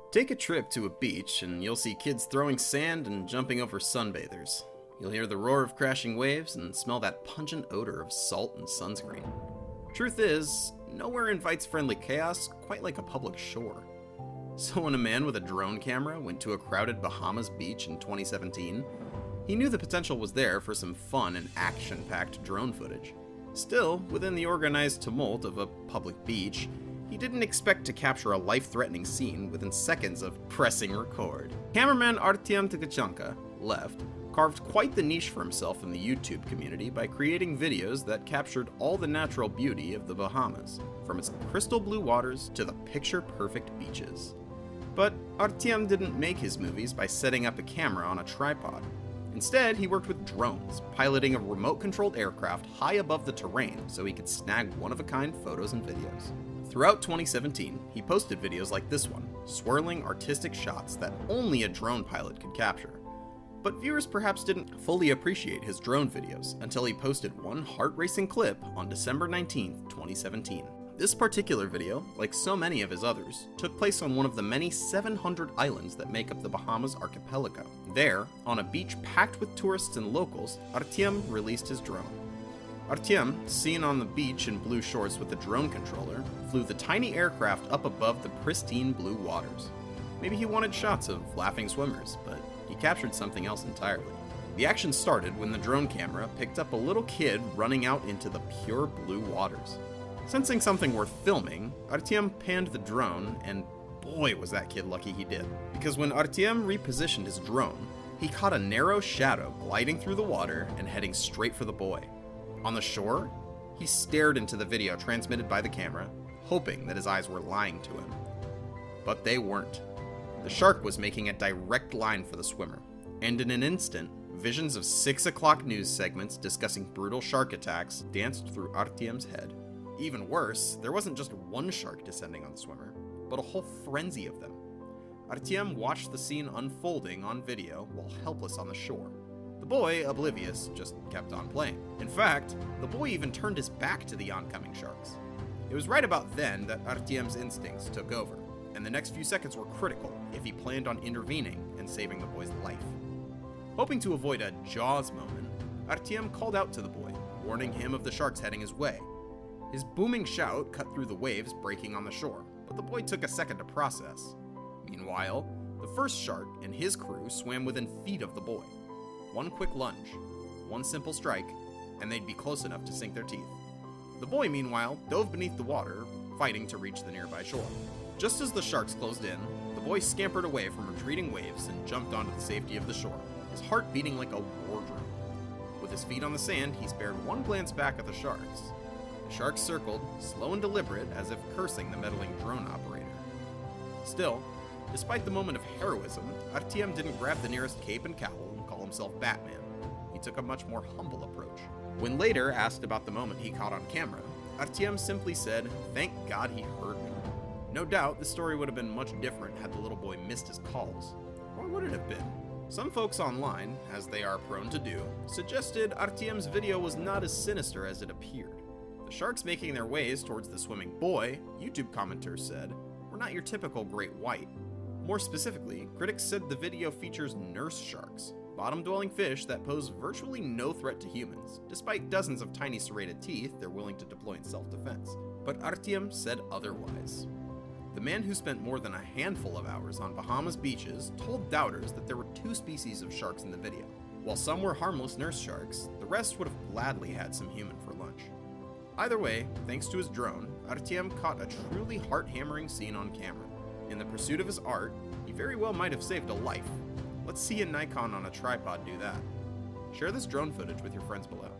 Take a trip to a beach and you'll see kids throwing sand and jumping over sunbathers. You'll hear the roar of crashing waves and smell that pungent odor of salt and sunscreen. Truth is, nowhere invites friendly chaos quite like a public shore. So when a man with a drone camera went to a crowded Bahamas beach in 2017, he knew the potential was there for some fun and action-packed drone footage. Still, within the organized tumult of a public beach, he didn't expect to capture a life-threatening scene within seconds of pressing record. Cameraman Artyom Tkachenko, left, carved quite the niche for himself in the YouTube community by creating videos that captured all the natural beauty of the Bahamas, from its crystal blue waters to the picture-perfect beaches. But Artyom didn't make his movies by setting up a camera on a tripod. Instead, he worked with drones, piloting a remote-controlled aircraft high above the terrain so he could snag one-of-a-kind photos and videos. Throughout 2017, he posted videos like this one, swirling artistic shots that only a drone pilot could capture. But viewers perhaps didn't fully appreciate his drone videos until he posted one heart-racing clip on December 19, 2017. This particular video, like so many of his others, took place on one of the many 700 islands that make up the Bahamas archipelago. There, on a beach packed with tourists and locals, Artyom released his drone. Artyom, seen on the beach in blue shorts with a drone controller, flew the tiny aircraft up above the pristine blue waters. Maybe he wanted shots of laughing swimmers, but he captured something else entirely. The action started when the drone camera picked up a little kid running out into the pure blue waters. Sensing something worth filming, Artyom panned the drone, and boy was that kid lucky he did. Because when Artyom repositioned his drone, he caught a narrow shadow gliding through the water and heading straight for the boy. On the shore, he stared into the video transmitted by the camera, hoping that his eyes were lying to him. But they weren't. The shark was making a direct line for the swimmer, and in an instant, visions of 6 o'clock news segments discussing brutal shark attacks danced through Artyom's head. Even worse, there wasn't just one shark descending on the swimmer, but a whole frenzy of them. Artyom watched the scene unfolding on video while helpless on the shore. The boy, oblivious, just kept on playing. In fact, the boy even turned his back to the oncoming sharks. It was right about then that Artyom's instincts took over, and the next few seconds were critical if he planned on intervening and saving the boy's life. Hoping to avoid a Jaws moment, Artyom called out to the boy, warning him of the sharks heading his way. His booming shout cut through the waves breaking on the shore, but the boy took a second to process. Meanwhile, the first shark and his crew swam within feet of the boy. One quick lunge, one simple strike, and they'd be close enough to sink their teeth. The boy, meanwhile, dove beneath the water, fighting to reach the nearby shore. Just as the sharks closed in, the boy scampered away from retreating waves and jumped onto the safety of the shore, his heart beating like a war drum. With his feet on the sand, he spared one glance back at the sharks. The sharks circled, slow and deliberate, as if cursing the meddling drone operator. Still, despite the moment of heroism, Artyom didn't grab the nearest cape and cowl and call himself Batman. He took a much more humble approach. When later asked about the moment he caught on camera, Artyom simply said, "Thank God he heard me." No doubt the story would have been much different had the little boy missed his calls. Or would it have been? Some folks online, as they are prone to do, suggested Artyom's video was not as sinister as it appeared. The sharks making their ways towards the swimming boy, YouTube commenters said, were not your typical great white. More specifically, critics said the video features nurse sharks, bottom-dwelling fish that pose virtually no threat to humans, despite dozens of tiny serrated teeth they're willing to deploy in self-defense. But Artyom said otherwise. The man who spent more than a handful of hours on Bahamas beaches told doubters that there were 2 species of sharks in the video. While some were harmless nurse sharks, the rest would have gladly had some human for lunch. Either way, thanks to his drone, Artyom caught a truly heart-hammering scene on camera. In the pursuit of his art, he very well might have saved a life. Let's see a Nikon on a tripod do that. Share this drone footage with your friends below.